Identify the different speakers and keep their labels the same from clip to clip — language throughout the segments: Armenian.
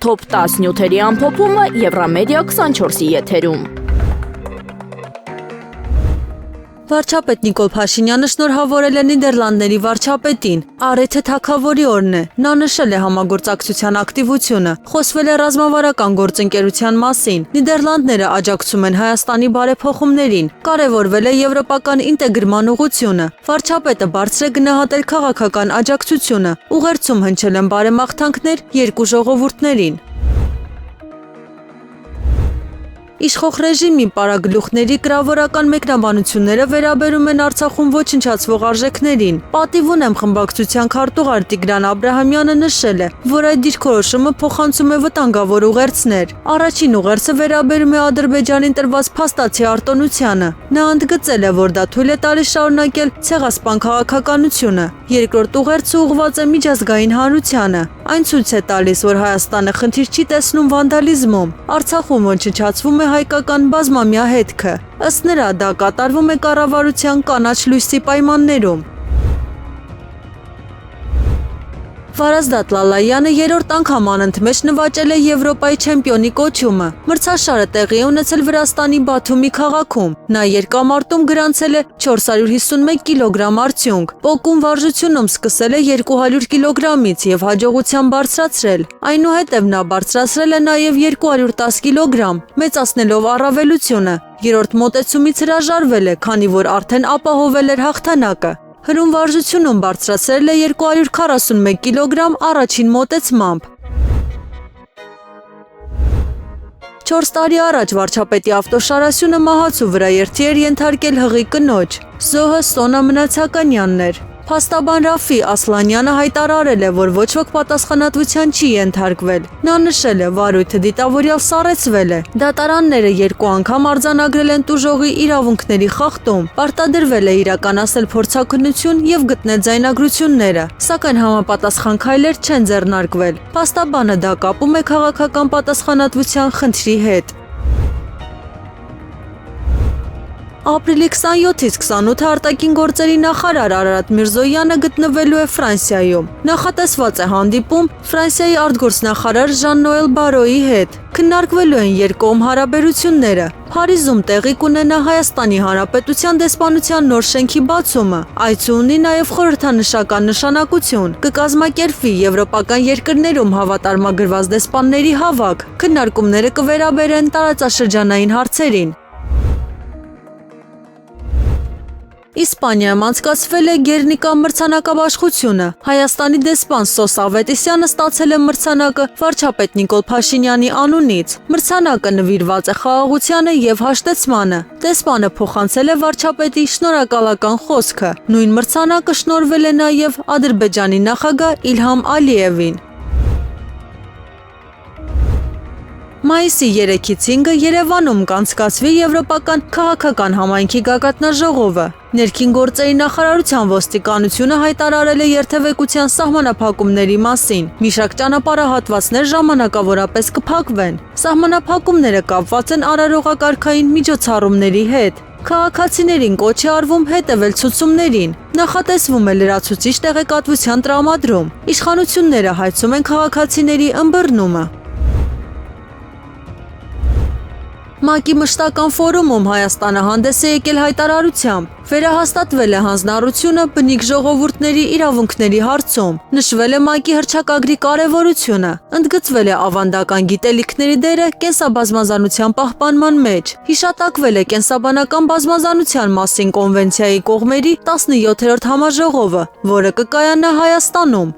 Speaker 1: Թոփ 10 նյութերի ամփոփումը Եվրամեդիա 24-ի եթերում։
Speaker 2: Վարչապետ Նիկոլ Փաշինյանը շնորհավորել է Նիդերլանդների վարչապետին։ Առիթը թագավորի օրն է։ Նա նշել է համագործակցության ակտիվությունը, խոսվել է ռազմավարական գործընկերության մասին։ Նիդերլանդները աջակցում են Հայաստանի բարեփոխումներին, կարևորվել է եվրոպական ինտեգրման ուղղությունը։ Վարչապետը բարձր է գնահատել քաղաքական աջակցությունը, ուղերձում հնչել են բարեմաղթանքներ երկու ժողովուրդներին։ Իշխող ռեժիմի պարագլուխների կրավորական մեկնաբանությունները վերաբերում են Արցախում ոչնչացվող արժեքներին։ Պատիվ ունեմ խմբակցության քարտուղար Տիգրան Աբրահամյանը նշել է, որ այդ դիրքորոշումը փոխանցում է վտանգավոր ուղերձներ։ Առաջին ուղերձը վերաբերում է Ադրբեջանին տրված փաստացի արտոնությանը։ Նա ընդգծել է, որ դա թույլ է տալիս շարունակել ցեղասպան քաղաքականությունը։ Երկրորդ ուղերձը ուղղված է միջազգային հանրությանը։ Այն ցույց է տալիս, որ Հայաստանը խնդիր չի տեսնում վանդալիզմում։ Արցախում ոչնչացվում է հայկական բազմամյա հետքը։ Ըստ նրա, դա կատարվում է կառավարության կանաչ լույսի պայմաններում։ Վարազդատ Լալայանը երրորդ անգամ անընդմեջ նվաճել է Եվրոպայի չեմպիոնի կոչումը։ Մրցաշարը տեղի է ունեցել Վրաստանի Բաթումի քաղաքում։ Նա երկամարտում գրանցել է 451 կիլոգրամ արդյունք։ Պոկում վարժությունում սկսել է 200 կիլոգրամից եւ հաջողությամբ բարձրացրել։ Այնուհետև նա բարձրացրել է նաեւ 210 կիլոգրամ, մեծացնելով առավելությունը։ Երրորդ մոտեցումից հրաժարվել է, քանի որ արդեն ապահովել էր հաղթանակը։ Հրում վարժությունում բարձրացրել է 241 կիլոգրամ առաջին մոտեցմամբ։ 4 տարի առաջ վարչապետի ավտոշարասյունը մահացու վրաերթի էր ենթարկել հղի կնոջ։ Զոհը Սոնա Մնացականյանն էր։ Փաստաբան Ռաֆի Ասլանյանը հայտարարել է, որ ոչ ոք պատասխանատվության չի ենթարկվել։ Նա նշել է, վարույթը դիտավորյալ սառեցվել է։ Դատարանները 2 անգամ արձանագրել են տուժողի իրավունքների խախտում, պարտադրվել է իրականացնել փորձաքննություն եւ գտնել ձայնագրությունները, սակայն համապատասխան քայլեր չեն ձեռնարկվել։ Փաստաբանը դա կապում է քաղաքական պատասխանատվության խնդրի հետ։ Ապրիլի 27-ից 28-ը արտաքին գործերի նախարար Արարատ Միրզոյանը գտնվելու է Ֆրանսիայում։ Նախատեսված է հանդիպում Ֆրանսիայի արտգործնախարար Ժան-Նոել Բարոյի հետ։ Քննարկվելու են երկկողմ հարաբերությունները։ Փարիզում տեղի կունենա Հայաստանի Հանրապետության դեսպանության նոր շենքի բացումը։ Այցը ունի նաև խորհրդանշական նշանակություն։ Կկազմակերպվի եվրոպական երկրներում հավատարմագրված դեսպանների հավաք։ Քննարկումները կվերաբերեն տարածաշրջանային հարցերին։ Իսպանիայում անցկացվել է Գերնիկա մրցանակաբաշխությունը։ Հայաստանի դեսպան Սոս Ավետիսյանը ստացել է մրցանակը վարչապետ Նիկոլ Փաշինյանի անունից։ Մրցանակը նվիրված է խաղաղությանը եւ հաշտեցմանը։ Դեսպանը փոխանցել է վարչապետի շնորհակալական խոսքը։ Նույն մրցանակը շնորհվել է նաեւ Ադրբեջանի նախագահ Իլհամ Ալիևին։ Մայիսի 3-ից 5-ը Երևանում կանցկացվի Եվրոպական քաղաքական համայնքի գագաթնաժողովը։ Ներքին գործերի նախարարության ոստիկանությունը հայտարարել է երթևեկության սահմանափակումների մասին։ Մի շարք ճանապարհահատվածներ ժամանակավորապես կփակվեն։ Սահմանափակումները կապված են արարողակարգային միջոցառումների հետ։ Քաղաքացիներին կոչ է արվում հետևել ցուցումներին։ Նախատեսվում է լրացուցիչ տեղեկատվության տրամադրում։ Իշխանությունները հայցում են քաղաքացիների ըմբռնումը։ ՄԱԿ-ի մշտական ֆորումում Հայաստանը հանդես է եկել հայտարարությամբ։ Վերահաստատվել է հանձնառությունը բնիկ ժողովուրդների իրավունքների հարցում։ Նշվել է ՄԱԿ-ի հռչակագրի կարևորությունը։ Ընդգծվել է ավանդական գիտելիքների դերը կենսաբազմազանության պահպանման մեջ։ Հիշատակվել է կենսաբանական բազմազանության մասին կոնվենցիայի կողմերի 17-րդ համաժողովը, որը կկայանա Հայաստանում։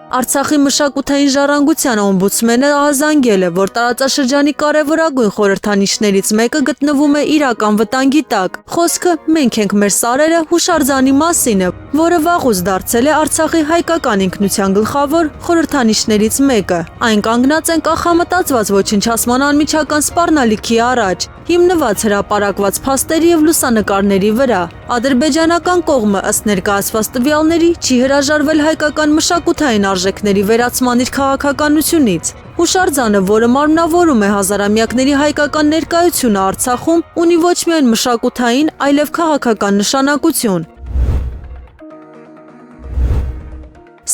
Speaker 2: Արցախի մշակութային ժառանգության օմբուդսմենը ահազանգել է, որ տարածաշրջանի կարևորագույն խորհրդանիշներից մեկը գտնվում է իրական վտանգի տակ։ Խոսքը «Մենք ենք մեր սարերը» հուշարձանի մասին է, որը վաղուց դարձել է Արցախի հայկական ինքնության գլխավոր խորհրդանիշներից մեկը։ Այն կանգնած են կանխամտածված ոչնչացման անմիջական սպառնալիքի առաջ, հիմնված հրապարակված փաստերի եւ լուսանկարների վրա։ Ադրբեջանական կողմը ըստ ներկայացված տվյալների չի հրաժարվել հայկական մշակութային արժեքների վերացման իր քաղաքականությունից։ Հուշարձանը, որը մարմնավորում է հազարամյակների հայկական ներկայությունը Արցախում, ունի ոչ միայն մշակութային, այլև քաղաքական նշանակություն։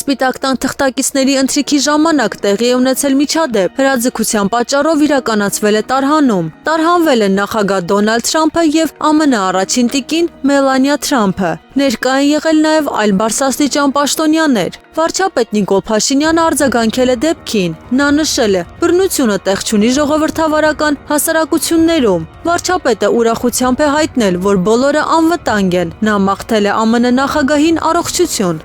Speaker 2: Սպիտակ տան թղթակիցների ընթրիքի ժամանակ տեղի է ունեցել միջադեպ։ Հրաձգության պատճառով իրականացվել է տարհանում։ Տարհանվել են նախագահ Դոնալդ Թրամփը եւ ԱՄՆ առաջին տիկին Մելանիա Թրամփը։ Ներկա են եղել նաև այլ բարձրաստիճան պաշտոնյաներ։ Վարչապետ Նիկոլ Փաշինյանը արձագանքել է դեպքին։ Նա նշել է. «Բռնությունը տեղ չունի ժողովրդավարական հասարակություններում»։ Վարչապետը ուրախությամբ է հայտնել, որ բոլորը անվտանգ են։ Նա մաղթել է ԱՄՆ նախագահին առողջություն։